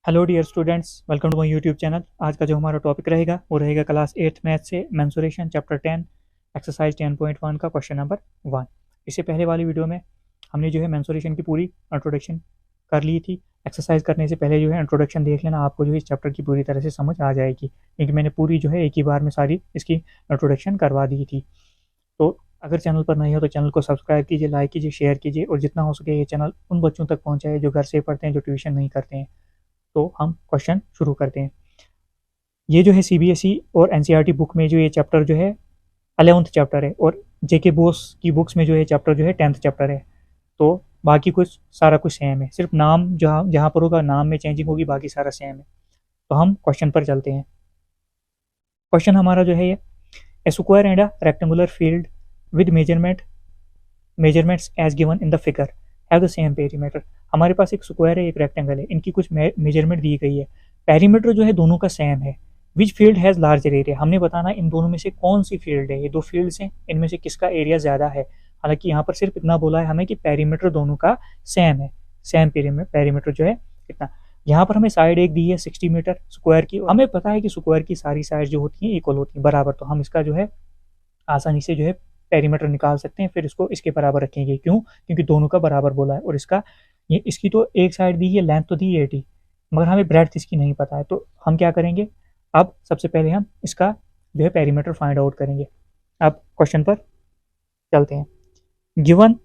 Hello dear students, welcome to my YouTube channel. आज का जो हमारा टॉपिक रहेगा वो रहेगा क्लास 8 मैथ से मेंसुरेशन चैप्टर 10 एक्सरसाइज 10.1 का क्वेश्चन नंबर 1। इससे पहले वाली वीडियो में हमने जो है मेंसुरेशन की पूरी इंट्रोडक्शन कर ली थी। एक्सरसाइज करने से पहले जो है इंट्रोडक्शन देख लेना, आपको जो है इस चैप्टर की पूरी तरह से समझ आ जाएगी, क्योंकि मैंने पूरी जो है एक ही बार में सारी इसकी इंट्रोडक्शन करवा दी थी। तो अगर चैनल पर नहीं हो तो चैनल को सब्सक्राइब कीजिए, लाइक कीजिए, शेयर कीजिए और जितना हो सके ये चैनल उन बच्चों तक पहुँचाए जो घर से पढ़ते हैं, जो ट्यूशन नहीं करते हैं। तो हम क्वेश्चन शुरू करते हैं। ये जो है सीबीएसई और एनसीईआरटी बुक में जो ये चैप्टर जो है 11th चैप्टर है, और जेके बोस की बुक्स में जो है चैप्टर जो है 10th चैप्टर है। तो बाकी कुछ सारा कुछ सेम है, सिर्फ नाम जहाँ जहाँ पर होगा नाम में चेंजिंग होगी, बाकी सारा सेम है। तो हम क्वेश्चन पर चलते हैं। क्वेश्चन हमारा जो है ये, a square and a rectangular field with measurements as given in the figure have the same perimeter. हमारे पास एक स्क्वायर है, एक रेक्टेंगल है, इनकी कुछ मेजरमेंट दी गई है, पेरीमीटर जो है दोनों का सेम है। Which field has larger area, हमने बताना इन दोनों में से कौन सी फील्ड है। ये दो फील्ड्स हैं, इनमें से किसका एरिया ज़्यादा है। हालांकि यहाँ पर सिर्फ इतना बोला है हमें कि पेरीमीटर दोनों का सेम है, सेम पेरीमीटर जो है इतना। यहाँ पर हमें साइड एक दी है 60 मीटर स्क्वायर की। हमें पता है कि स्क्वायर की सारी साइड जो होती हैं इक्वल होती हैं, बराबर। तो हम इसका जो है आसानी से जो है पेरीमीटर निकाल सकते हैं, फिर इसको इसके बराबर रखेंगे। क्यों? क्योंकि दोनों का बराबर बोला है, और इसकी तो एक साइड दी है, लेंथ तो दी है 80, मगर हमें ब्रेड्थ इसकी नहीं पता है। तो हम क्या करेंगे, अब सबसे पहले हम इसका जो है पेरीमीटर फाइंड आउट करेंगे। अब क्वेश्चन पर चलते हैं। Given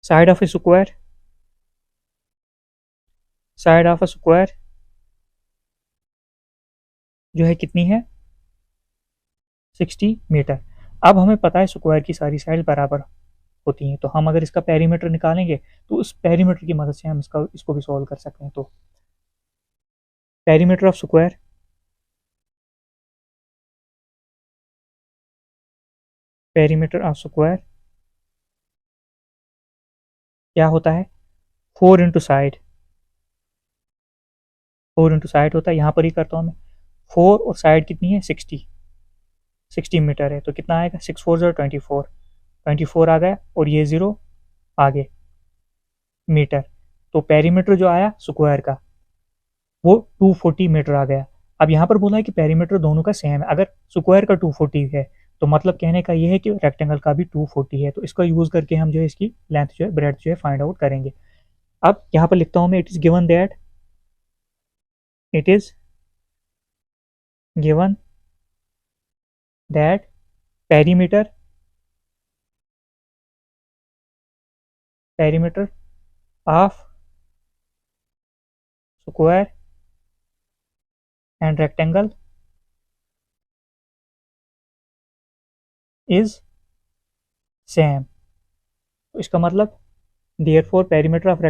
side of A square जो है कितनी है, 60 मीटर। अब हमें पता है स्क्वायर की सारी साइड बराबर होती हैं, तो हम अगर इसका पेरीमीटर निकालेंगे तो उस पेरीमीटर की मदद से हम इसको भी सॉल्व कर सकते हैं। तो पेरीमीटर ऑफ स्क्वायर क्या होता है, 4 इंटू साइड होता है। यहाँ पर ही करता हूँ मैं, 4 और साइड कितनी है, 60 मीटर है। तो कितना आएगा, 6 4 24 आ गया, और ये 0 आगे मीटर। तो पेरीमीटर जो आया स्क्वायर का वो 240 मीटर आ गया। अब यहाँ पर बोला है कि पेरीमीटर दोनों का सेम है। अगर स्क्वायर का 240 है तो मतलब कहने का ये है कि रेक्टेंगल का भी 240 है। तो इसका यूज करके हम जो है इसकी लेंथ जो है, ब्रेड्थ जो है फाइंड आउट करेंगे। अब यहाँ पर लिखता हूँ मैं, it is given that perimeter of square and rectangle is same. तो इसका मतलब therefore perimeter of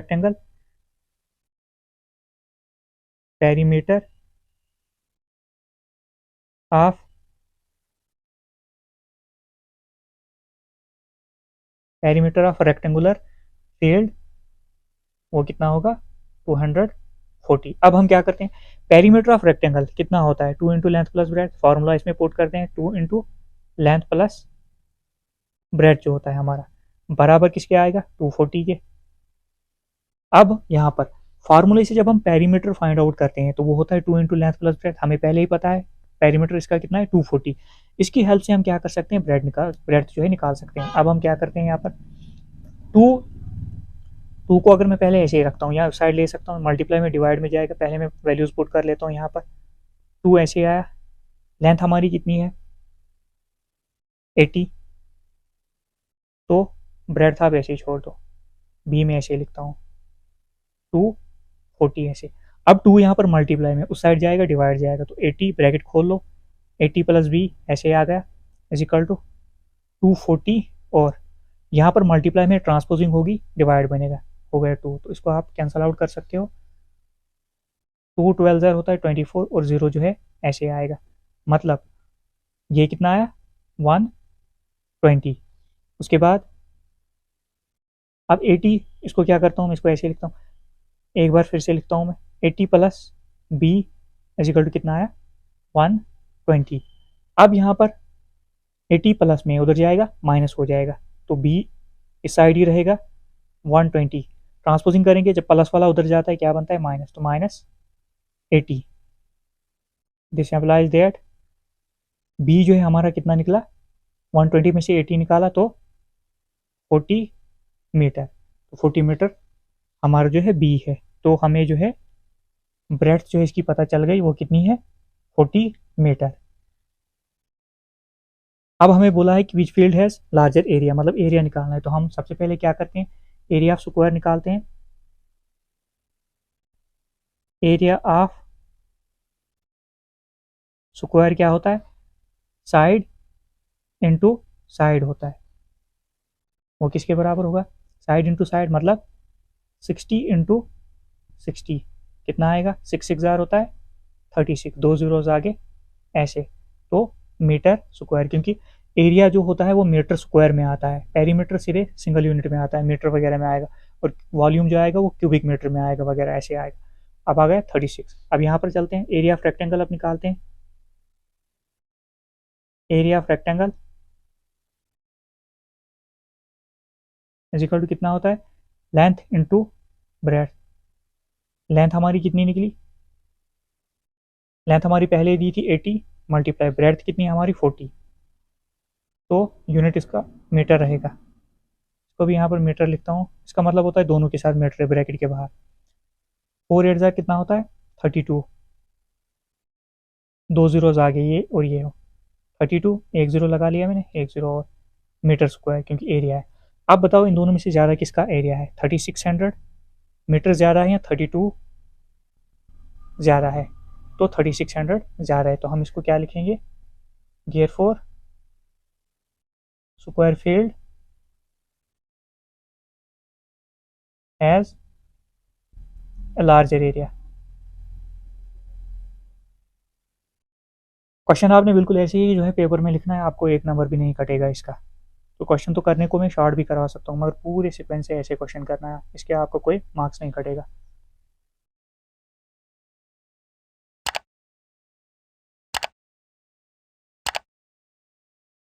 of perimeter of rectangular field वो कितना होगा, 240। अब हम क्या करते हैं, पेरीमीटर ऑफ रेक्टेंगल कितना होता है, 2 into length plus bread. Formula इसमें पुट करते हैं, 2 इंटू लेंथ प्लस ब्रेड जो होता है हमारा, बराबर किसके आएगा, 240 के। अब यहाँ पर फार्मूले से जब हम पेरीमीटर फाइंड आउट करते हैं तो वो होता है 2 इंटू लेंथ प्लस ब्रेड। हमें पहले ही पता है पेरीमीटर इसका कितना है, 240। इसकी हेल्प से हम क्या कर सकते हैं, ब्रेड जो है निकाल सकते हैं। अब हम क्या करते हैं, यहाँ पर टू टू को अगर मैं पहले ऐसे ही रखता हूँ, या साइड ले सकता हूँ, मल्टीप्लाई में डिवाइड में जाएगा। पहले मैं वैल्यूज पुट कर लेता हूँ यहाँ पर, 2 ऐसे आया, लेंथ हमारी कितनी है 80, तो ब्रेड था ऐसे ही छोड़ दो, बी में ऐसे ही लिखता हूँ 240 ऐसे। अब 2 यहाँ पर मल्टीप्लाई में उस साइड जाएगा, डिवाइड जाएगा, तो 80 ब्रैकेट खोल लो, 80 प्लस बी ऐसे आ गया इज इक्वल टू 240, और यहाँ पर मल्टीप्लाई में ट्रांसपोजिंग होगी, डिवाइड बनेगा, हो गया 2। तो इसको आप कैंसल आउट कर सकते हो, 2 12 होता है 24, और 0 जो है ऐसे आएगा। मतलब ये कितना आया, 120। उसके बाद अब 80, इसको क्या करता हूँ मैं, इसको ऐसे लिखता हूँ, एक बार फिर से लिखता हूँ मैं, 80 प्लस बी इजिकल टू कितना आया, 120। अब यहाँ पर 80 प्लस में उधर जाएगा, माइनस हो जाएगा, तो बी इस साइड ही रहेगा, 120। ट्रांसपोजिंग करेंगे, जब प्लस वाला उधर जाता है क्या बनता है माइनस, तो -80। दिस एम्प्लाइज दैट बी जो है हमारा कितना निकला, 120 में से 80 निकाला तो 40 मीटर। तो 40 मीटर हमारा जो है बी है। तो हमें जो है ब्रेड्थ जो है इसकी पता चल गई, वो कितनी है 40 मीटर। अब हमें बोला है कि which field has larger area, मतलब एरिया निकालना है। तो हम सबसे पहले क्या करते हैं, एरिया ऑफ स्क्वायर निकालते हैं। एरिया ऑफ स्क्वायर क्या होता है, साइड इंटू साइड होता है। वो किसके बराबर होगा, साइड इंटू साइड, मतलब 60 इंटू 60 कितना आएगा, 6 होता है 36, 2 जीरोज आगे ऐसे। तो मीटर स्क्वायर, क्योंकि एरिया जो होता है वो मीटर स्क्वायर में आता है, पेरीमीटर सीधे सिंगल यूनिट में आता है, मीटर वगैरह में आएगा, और वॉल्यूम जो आएगा वो क्यूबिक मीटर में आएगा वगैरह ऐसे आएगा। अब आ गया 36। अब यहाँ पर चलते हैं, एरिया ऑफ रेक्टेंगल अब निकालते हैं। Area of rectangle is equal to कितना होता है, लेंथ इंटू ब्रेड्थ। लेंथ हमारी कितनी निकली, लेंथ हमारी पहले दी थी 80 मल्टीप्लाई ब्रेड्थ कितनी है हमारी 40, तो यूनिट इसका मीटर रहेगा। इसको भी यहाँ पर मीटर लिखता हूँ, इसका मतलब होता है दोनों के साथ मीटर है ब्रैकेट के बाहर। 4 8 कितना होता है 32, 2 जीरोज आगे ये और ये हो 32, 1 जीरो लगा लिया मैंने, 1 जीरो और मीटर स्क्वायर क्योंकि एरिया है। अब बताओ इन दोनों में से ज़्यादा किसका एरिया है, 3600 मीटर ज़्यादा है या 32 ज़्यादा है, तो 3600 ज़्यादा है। तो हम इसको क्या लिखेंगे, therefore square field has a larger area. Question आपने बिल्कुल ऐसे ही जो है पेपर में लिखना है, आपको 1 नंबर भी नहीं कटेगा इसका। तो क्वेश्चन तो करने को मैं शॉर्ट भी करवा सकता हूँ, मगर पूरे सीक्वेंस से ऐसे क्वेश्चन करना है, इसके आपको कोई मार्क्स नहीं कटेगा।